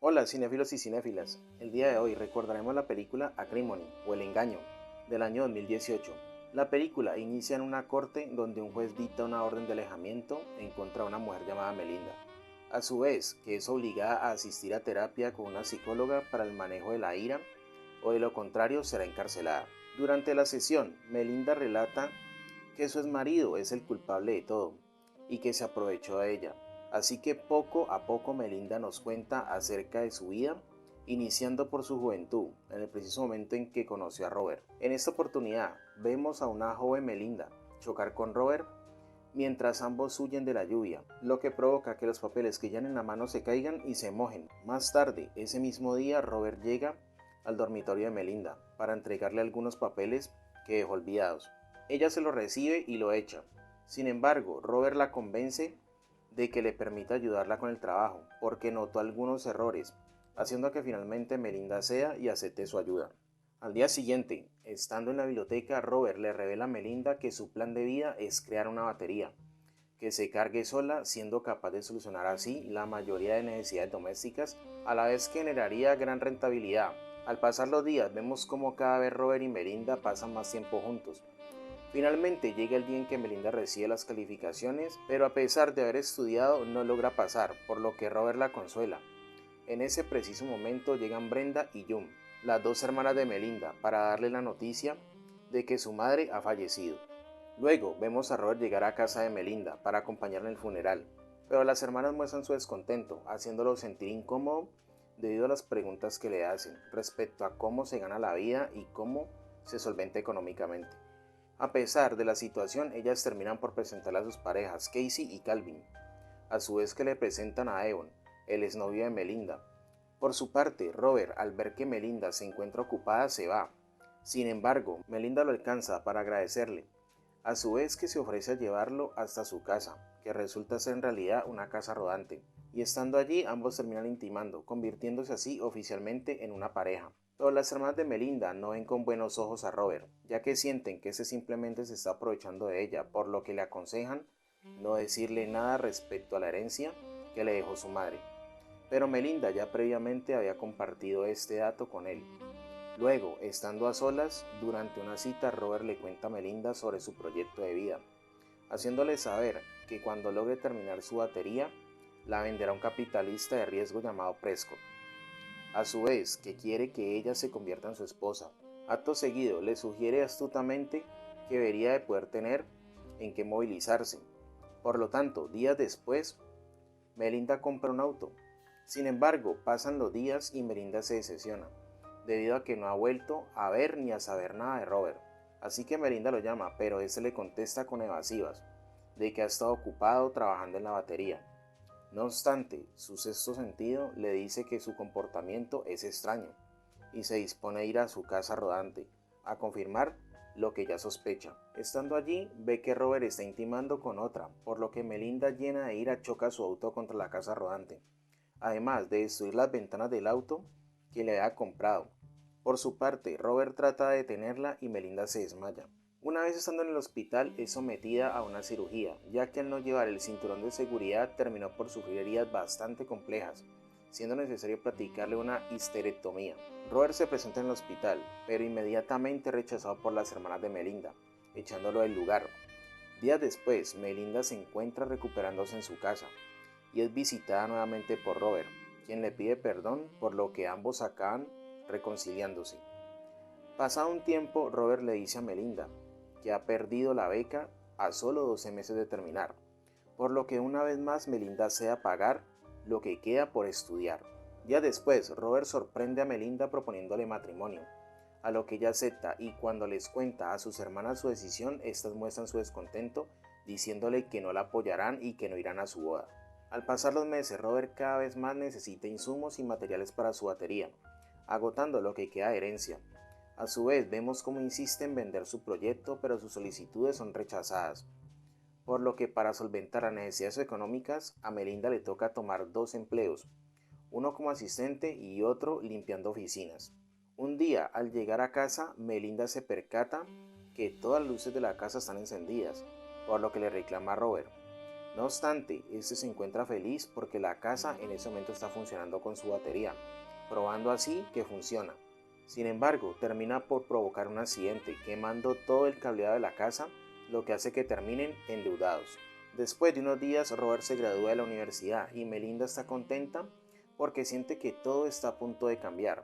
Hola cinéfilos y cinéfilas, el día de hoy recordaremos la película Acrimony o El Engaño del año 2018. La película inicia en una corte donde un juez dicta una orden de alejamiento en contra de una mujer llamada Melinda, a su vez que es obligada a asistir a terapia con una psicóloga para el manejo de la ira o de lo contrario será encarcelada. Durante la sesión, Melinda relata que su exmarido es el culpable de todo y que se aprovechó de ella. Así que poco a poco Melinda nos cuenta acerca de su vida, iniciando por su juventud, en el preciso momento en que conoció a Robert. En esta oportunidad vemos a una joven Melinda chocar con Robert mientras ambos huyen de la lluvia, lo que provoca que los papeles que llevan en la mano se caigan y se mojen. Más tarde, ese mismo día, Robert llega al dormitorio de Melinda para entregarle algunos papeles que dejó olvidados. Ella se lo recibe y lo echa. Sin embargo, Robert la convence de que le permita ayudarla con el trabajo, porque notó algunos errores, haciendo que finalmente Melinda ceda y acepte su ayuda. Al día siguiente, estando en la biblioteca, Robert le revela a Melinda que su plan de vida es crear una batería que se cargue sola, siendo capaz de solucionar así la mayoría de necesidades domésticas, a la vez que generaría gran rentabilidad. Al pasar los días, vemos cómo cada vez Robert y Melinda pasan más tiempo juntos. Finalmente llega el día en que Melinda recibe las calificaciones, pero a pesar de haber estudiado no logra pasar, por lo que Robert la consuela. En ese preciso momento llegan Brenda y June, las dos hermanas de Melinda, para darle la noticia de que su madre ha fallecido. Luego vemos a Robert llegar a casa de Melinda para acompañarla en el funeral, pero las hermanas muestran su descontento, haciéndolo sentir incómodo debido a las preguntas que le hacen respecto a cómo se gana la vida y cómo se solventa económicamente. A pesar de la situación, ellas terminan por presentarle a sus parejas, Casey y Calvin, a su vez que le presentan a Evan, el exnovio de Melinda. Por su parte, Robert, al ver que Melinda se encuentra ocupada, se va. Sin embargo, Melinda lo alcanza para agradecerle, a su vez que se ofrece a llevarlo hasta su casa, que resulta ser en realidad una casa rodante, y estando allí ambos terminan intimando, convirtiéndose así oficialmente en una pareja. Pero las hermanas de Melinda no ven con buenos ojos a Robert, ya que sienten que ese simplemente se está aprovechando de ella, por lo que le aconsejan no decirle nada respecto a la herencia que le dejó su madre. Pero Melinda ya previamente había compartido este dato con él. Luego, estando a solas, durante una cita Robert le cuenta a Melinda sobre su proyecto de vida, haciéndole saber que cuando logre terminar su batería, la venderá a un capitalista de riesgo llamado Prescott. A su vez, que quiere que ella se convierta en su esposa. Acto seguido, le sugiere astutamente que debería de poder tener en qué movilizarse. Por lo tanto, días después, Melinda compra un auto. Sin embargo, pasan los días y Melinda se decepciona, debido a que no ha vuelto a ver ni a saber nada de Robert. Así que Melinda lo llama, pero este le contesta con evasivas, de que ha estado ocupado trabajando en la batería. No obstante, su sexto sentido le dice que su comportamiento es extraño, y se dispone a ir a su casa rodante, a confirmar lo que ya sospecha. Estando allí, ve que Robert está intimando con otra, por lo que Melinda, llena de ira, choca su auto contra la casa rodante, además de destruir las ventanas del auto que le había comprado. Por su parte, Robert trata de detenerla y Melinda se desmaya. Una vez estando en el hospital es sometida a una cirugía, ya que al no llevar el cinturón de seguridad terminó por sufrir heridas bastante complejas, siendo necesario practicarle una histerectomía. Robert se presenta en el hospital, pero inmediatamente rechazado por las hermanas de Melinda, echándolo del lugar. Días después, Melinda se encuentra recuperándose en su casa, y es visitada nuevamente por Robert, quien le pide perdón por lo que ambos acaban reconciliándose. Pasado un tiempo, Robert le dice a Melinda que ha perdido la beca a solo 12 meses de terminar, por lo que una vez más Melinda cede a pagar lo que queda por estudiar. Días después, Robert sorprende a Melinda proponiéndole matrimonio, a lo que ella acepta, y cuando les cuenta a sus hermanas su decisión, estas muestran su descontento, diciéndole que no la apoyarán y que no irán a su boda. Al pasar los meses, Robert cada vez más necesita insumos y materiales para su batería, agotando lo que queda de herencia. A su vez, vemos cómo insiste en vender su proyecto, pero sus solicitudes son rechazadas, por lo que para solventar las necesidades económicas, a Melinda le toca tomar dos empleos, uno como asistente y otro limpiando oficinas. Un día, al llegar a casa, Melinda se percata que todas las luces de la casa están encendidas, por lo que le reclama a Robert. No obstante, este se encuentra feliz porque la casa en ese momento está funcionando con su batería, probando así que funciona. Sin embargo, termina por provocar un accidente, quemando todo el cableado de la casa, lo que hace que terminen endeudados. Después de unos días, Robert se gradúa de la universidad y Melinda está contenta porque siente que todo está a punto de cambiar.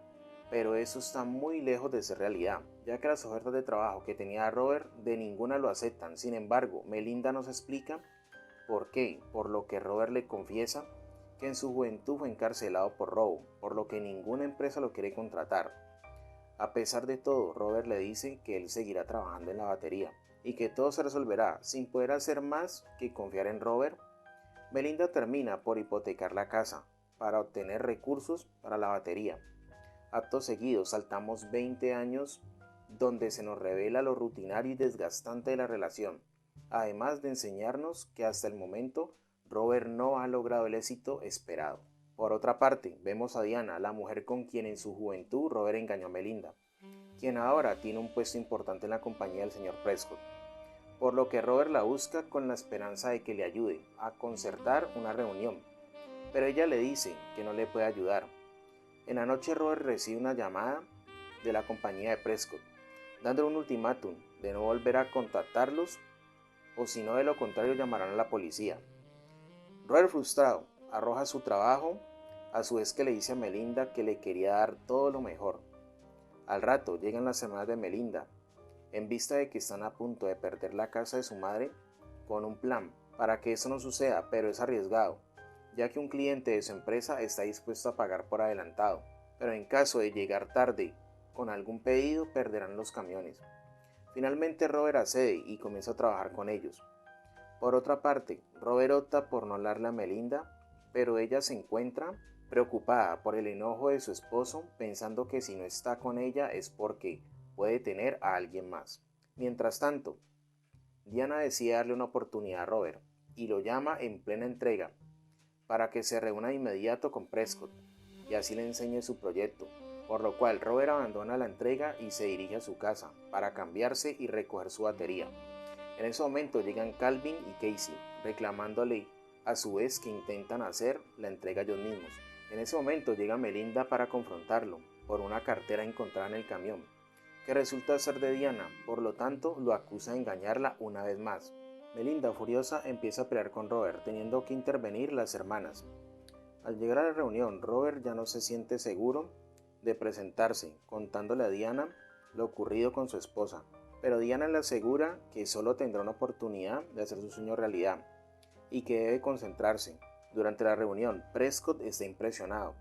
Pero eso está muy lejos de ser realidad, ya que las ofertas de trabajo que tenía Robert de ninguna lo aceptan. Sin embargo, Melinda nos explica por qué, por lo que Robert le confiesa que en su juventud fue encarcelado por robo, por lo que ninguna empresa lo quiere contratar. A pesar de todo, Robert le dice que él seguirá trabajando en la batería y que todo se resolverá sin poder hacer más que confiar en Robert. Melinda termina por hipotecar la casa para obtener recursos para la batería. Acto seguido saltamos 20 años donde se nos revela lo rutinario y desgastante de la relación, además de enseñarnos que hasta el momento Robert no ha logrado el éxito esperado. Por otra parte, vemos a Diana, la mujer con quien en su juventud Robert engañó a Melinda, quien ahora tiene un puesto importante en la compañía del señor Prescott, por lo que Robert la busca con la esperanza de que le ayude a concertar una reunión, pero ella le dice que no le puede ayudar. En la noche Robert recibe una llamada de la compañía de Prescott, dándole un ultimátum de no volver a contactarlos o si no de lo contrario llamarán a la policía. Robert, frustrado, arroja su trabajo, a su vez que le dice a Melinda que le quería dar todo lo mejor. Al rato llegan las semanas de Melinda, en vista de que están a punto de perder la casa de su madre, con un plan para que eso no suceda, pero es arriesgado, ya que un cliente de su empresa está dispuesto a pagar por adelantado, pero en caso de llegar tarde con algún pedido perderán los camiones. Finalmente Robert accede y comienza a trabajar con ellos. Por otra parte, Robert opta por no hablarle a Melinda, pero ella se encuentra preocupada por el enojo de su esposo, pensando que si no está con ella es porque puede tener a alguien más. Mientras tanto, Diana decide darle una oportunidad a Robert y lo llama en plena entrega para que se reúna de inmediato con Prescott y así le enseñe su proyecto, por lo cual Robert abandona la entrega y se dirige a su casa para cambiarse y recoger su batería. En ese momento llegan Calvin y Casey, reclamándole a su vez que intentan hacer la entrega ellos mismos. En ese momento llega Melinda para confrontarlo por una cartera encontrada en el camión, que resulta ser de Diana, por lo tanto lo acusa de engañarla una vez más. Melinda, furiosa, empieza a pelear con Robert, teniendo que intervenir las hermanas. Al llegar a la reunión, Robert ya no se siente seguro de presentarse, contándole a Diana lo ocurrido con su esposa, pero Diana le asegura que solo tendrá una oportunidad de hacer su sueño realidad y que debe concentrarse. Durante la reunión, Prescott está impresionado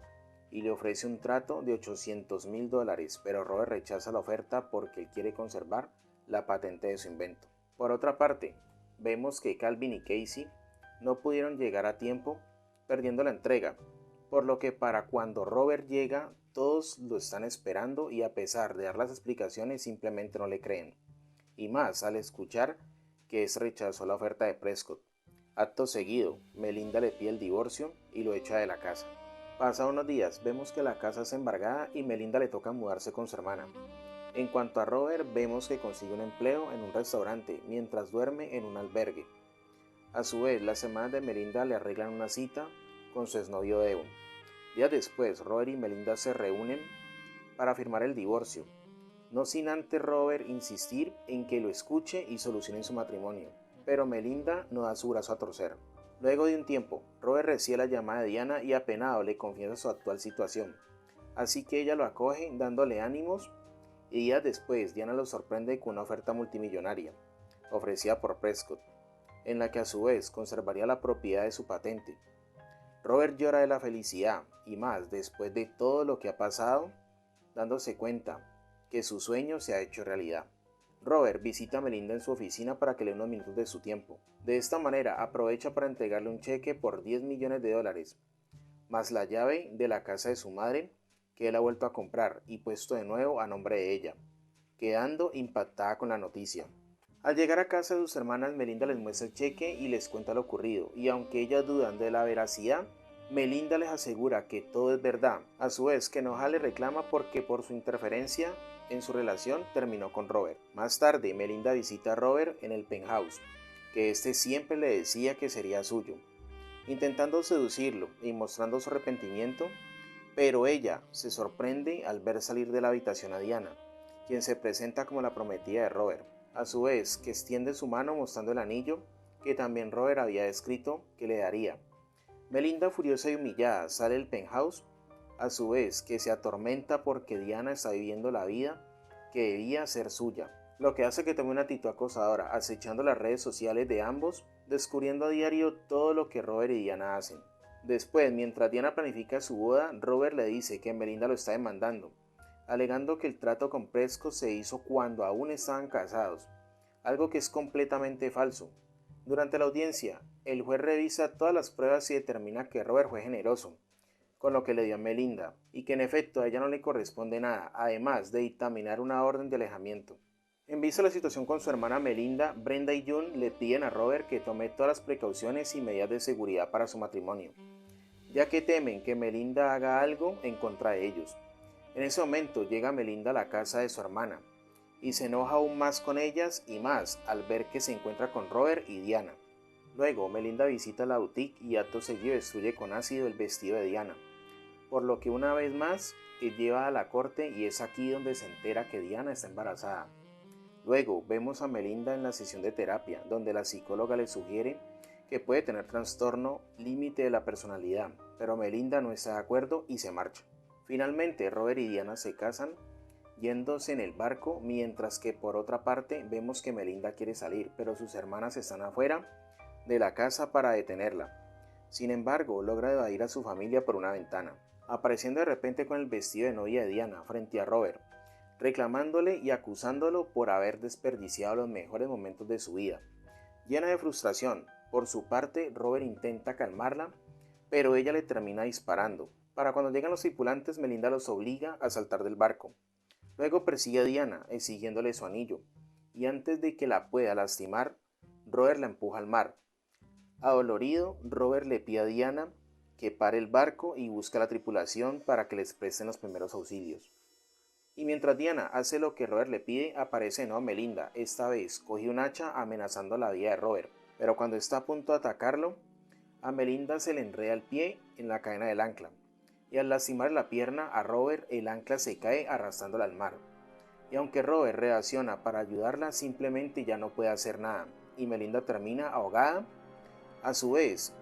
y le ofrece un trato de $800,000, pero Robert rechaza la oferta porque él quiere conservar la patente de su invento. Por otra parte, vemos que Calvin y Casey no pudieron llegar a tiempo, perdiendo la entrega, por lo que para cuando Robert llega, todos lo están esperando y a pesar de dar las explicaciones simplemente no le creen, y más al escuchar que rechazó la oferta de Prescott. Acto seguido, Melinda le pide el divorcio y lo echa de la casa. Pasados unos días, vemos que la casa es embargada y Melinda le toca mudarse con su hermana. En cuanto a Robert, vemos que consigue un empleo en un restaurante mientras duerme en un albergue. A su vez, las hermanas de Melinda le arreglan una cita con su exnovio Devon. Días después, Robert y Melinda se reúnen para firmar el divorcio, no sin antes Robert insistir en que lo escuche y solucionen su matrimonio, pero Melinda no da su brazo a torcer. Luego de un tiempo, Robert recibe la llamada de Diana y apenado le confiesa su actual situación, así que ella lo acoge dándole ánimos y días después Diana lo sorprende con una oferta multimillonaria, ofrecida por Prescott, en la que a su vez conservaría la propiedad de su patente. Robert llora de la felicidad y más después de todo lo que ha pasado, dándose cuenta que su sueño se ha hecho realidad. Robert visita a Melinda en su oficina para que le dé unos minutos de su tiempo. De esta manera aprovecha para entregarle un cheque por $10 millones, más la llave de la casa de su madre que él ha vuelto a comprar y puesto de nuevo a nombre de ella, quedando impactada con la noticia. Al llegar a casa de sus hermanas, Melinda les muestra el cheque y les cuenta lo ocurrido, y aunque ellas dudan de la veracidad, Melinda les asegura que todo es verdad. A su vez, que Enoja le reclama porque por su interferencia en su relación terminó con Robert. Más tarde, Melinda visita a Robert en el penthouse, que éste siempre le decía que sería suyo, intentando seducirlo y mostrando su arrepentimiento, pero ella se sorprende al ver salir de la habitación a Diana, quien se presenta como la prometida de Robert, a su vez que extiende su mano mostrando el anillo que también Robert había escrito que le daría. Melinda, furiosa y humillada, sale del penthouse, a su vez que se atormenta porque Diana está viviendo la vida que debía ser suya, lo que hace que tome una actitud acosadora, acechando las redes sociales de ambos, descubriendo a diario todo lo que Robert y Diana hacen. Después, mientras Diana planifica su boda, Robert le dice que Melinda lo está demandando, alegando que el trato con Prescott se hizo cuando aún estaban casados, algo que es completamente falso. Durante la audiencia, el juez revisa todas las pruebas y determina que Robert fue generoso con lo que le dio a Melinda, y que en efecto a ella no le corresponde nada, además de dictaminar una orden de alejamiento. En vista de la situación con su hermana Melinda, Brenda y June le piden a Robert que tome todas las precauciones y medidas de seguridad para su matrimonio, ya que temen que Melinda haga algo en contra de ellos. En ese momento llega Melinda a la casa de su hermana, y se enoja aún más con ellas y más al ver que se encuentra con Robert y Diana. Luego, Melinda visita la boutique y acto seguido destruye con ácido el vestido de Diana, por lo que una vez más es llevada a la corte y es aquí donde se entera que Diana está embarazada. Luego vemos a Melinda en la sesión de terapia, donde la psicóloga le sugiere que puede tener trastorno límite de la personalidad, pero Melinda no está de acuerdo y se marcha. Finalmente, Robert y Diana se casan, yéndose en el barco, mientras que por otra parte vemos que Melinda quiere salir, pero sus hermanas están afuera de la casa para detenerla. Sin embargo, logra evadir a su familia por una ventana, apareciendo de repente con el vestido de novia de Diana frente a Robert, reclamándole y acusándolo por haber desperdiciado los mejores momentos de su vida. Llena de frustración, por su parte, Robert intenta calmarla, pero ella le termina disparando. Para cuando llegan los tripulantes, Melinda los obliga a saltar del barco. Luego persigue a Diana, exigiéndole su anillo, y antes de que la pueda lastimar, Robert la empuja al mar. Adolorido, Robert le pide a Diana que pare el barco y busca a la tripulación para que les presten los primeros auxilios. Y mientras Diana hace lo que Robert le pide, aparece de nuevo Melinda. Esta vez coge un hacha amenazando la vida de Robert, pero cuando está a punto de atacarlo, a Melinda se le enreda el pie en la cadena del ancla, y al lastimar la pierna a Robert, el ancla se cae arrastrándola al mar. Y aunque Robert reacciona para ayudarla, simplemente ya no puede hacer nada, y Melinda termina ahogada. A su vez,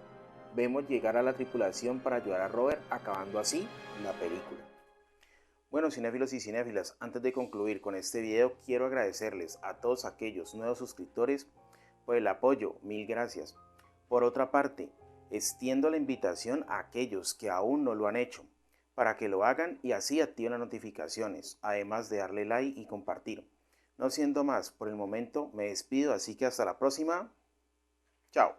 vemos llegar a la tripulación para ayudar a Robert, acabando así la película. Bueno, cinéfilos y cinéfilas, antes de concluir con este video, quiero agradecerles a todos aquellos nuevos suscriptores por el apoyo, mil gracias. Por otra parte, extiendo la invitación a aquellos que aún no lo han hecho, para que lo hagan y así activen las notificaciones, además de darle like y compartir. No siendo más, por el momento me despido, así que hasta la próxima. Chao.